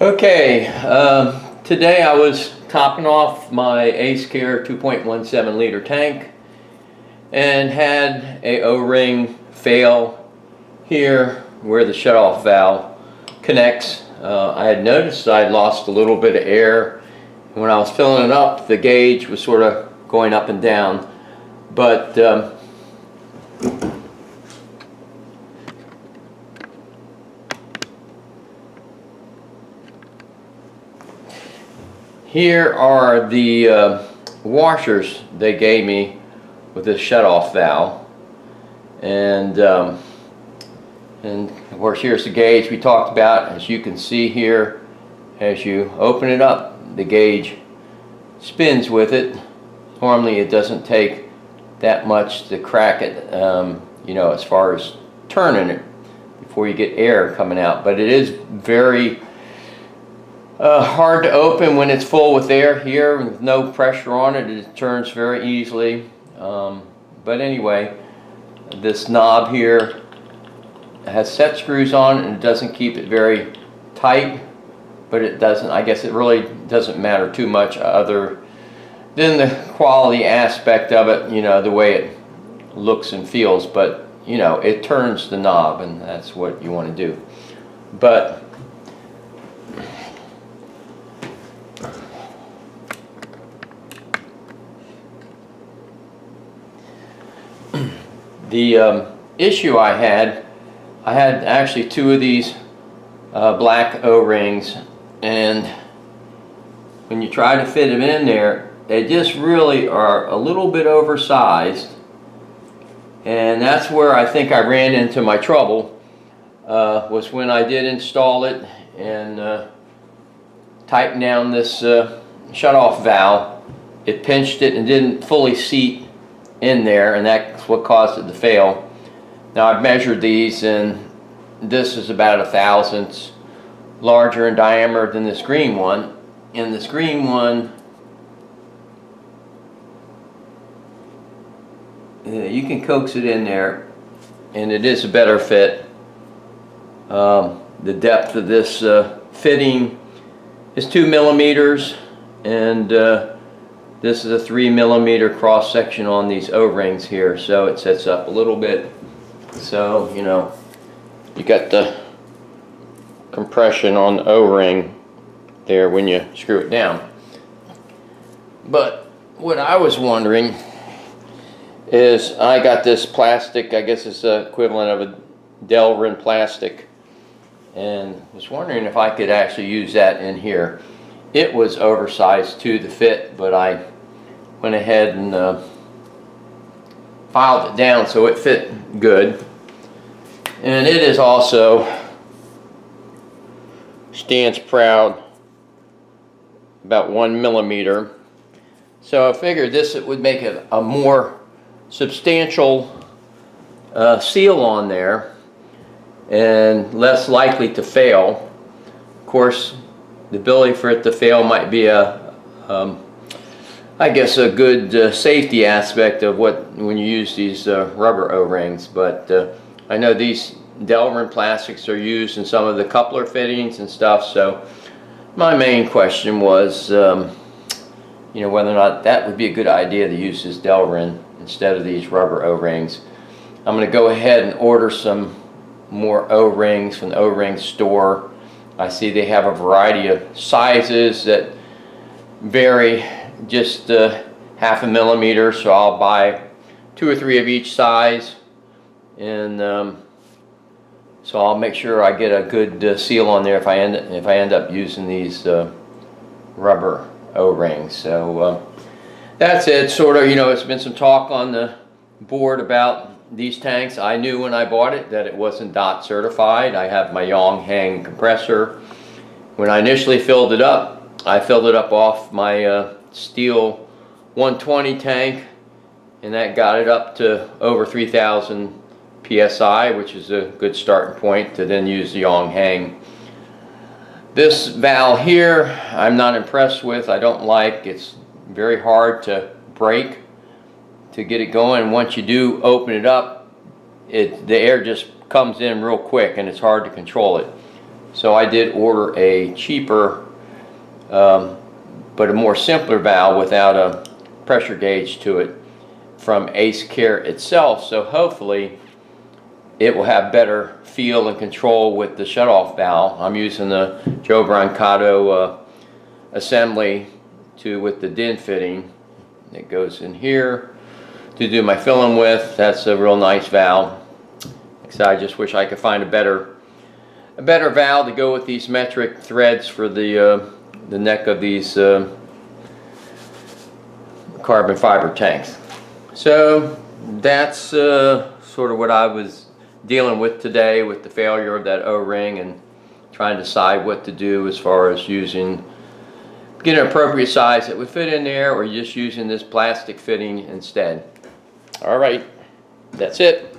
Okay, today I was topping off my Acecare 2.17 liter tank and had a O-ring fail here where the shutoff valve connects. I had noticed I'd lost a little bit of air. When I was filling it up, the gauge was sort of going up and down, but here are the washers they gave me with this shutoff valve, and of course here's the gauge we talked about. As you can see here, as you open it up, the gauge spins with it. Normally it doesn't take that much to crack it, you know, as far as turning it before you get air coming out, but it is very hard to open when it's full with air here with no pressure on it. It turns very easily. But anyway, this knob here has set screws on it and it doesn't keep it very tight, but it doesn't, I guess it really doesn't matter too much other than the quality aspect of it, you know, the way it looks and feels. But you know, it turns the knob, and that's what you want to do. But the issue I had actually two of these black O-rings, and when you try to fit them in there, they just really are a little bit oversized, and that's where I think I ran into my trouble, was when I did install it and tighten down this shutoff valve. It pinched it and didn't fully seat in there, and that's what caused it to fail. Now I've measured these, and this is about 1/1000 larger in diameter than this green one, and this green one, you can coax it in there and it is a better fit. The depth of this fitting is 2 millimeters, and this is a 3 millimeter cross section on these O-rings here, so it sets up a little bit. So, you know, you got the compression on the O-ring there when you screw it down. But what I was wondering is, I got this plastic, I guess it's the equivalent of a Delrin plastic, and was wondering if I could actually use that in here. It was oversized to the fit, but I went ahead and filed it down so it fit good. And it is also, stands proud, about 1 millimeter. So I figured this would make it a more substantial seal on there and less likely to fail. Of course, the ability for it to fail might be I guess a good safety aspect of when you use these rubber O-rings, but I know these Delrin plastics are used in some of the coupler fittings and stuff, so my main question was you know, whether or not that would be a good idea to use this Delrin instead of these rubber O-rings. I'm going to go ahead and order some more O-rings from the O-ring store. I see they have a variety of sizes that vary just 1/2 millimeter, so I'll buy 2 or 3 of each size, and so I'll make sure I get a good seal on there if I end up using these rubber O-rings. So that's it. Sort of, you know, it's been some talk on the board about these tanks. I knew when I bought it that it wasn't DOT certified. I have my Yonghang compressor. When I initially filled it up, I filled it up off my steel 120 tank, and that got it up to over 3,000 psi, which is a good starting point to then use the Yonghang. This valve here I'm not impressed with. I don't like. It's very hard to break to get it going. Once you do open it up, the air just comes in real quick and it's hard to control it. So I did order a cheaper but a more simpler valve without a pressure gauge to it from Acecare itself, so hopefully it will have better feel and control with the shutoff valve. I'm using the Joe Brancato assembly with the DIN fitting that goes in here to do my filling with. That's a real nice valve. So I just wish I could find a better valve to go with these metric threads for the neck of these carbon fiber tanks. So that's sort of what I was dealing with today with the failure of that O-ring, and trying to decide what to do as far as getting an appropriate size that would fit in there, or just using this plastic fitting instead. All right, that's it.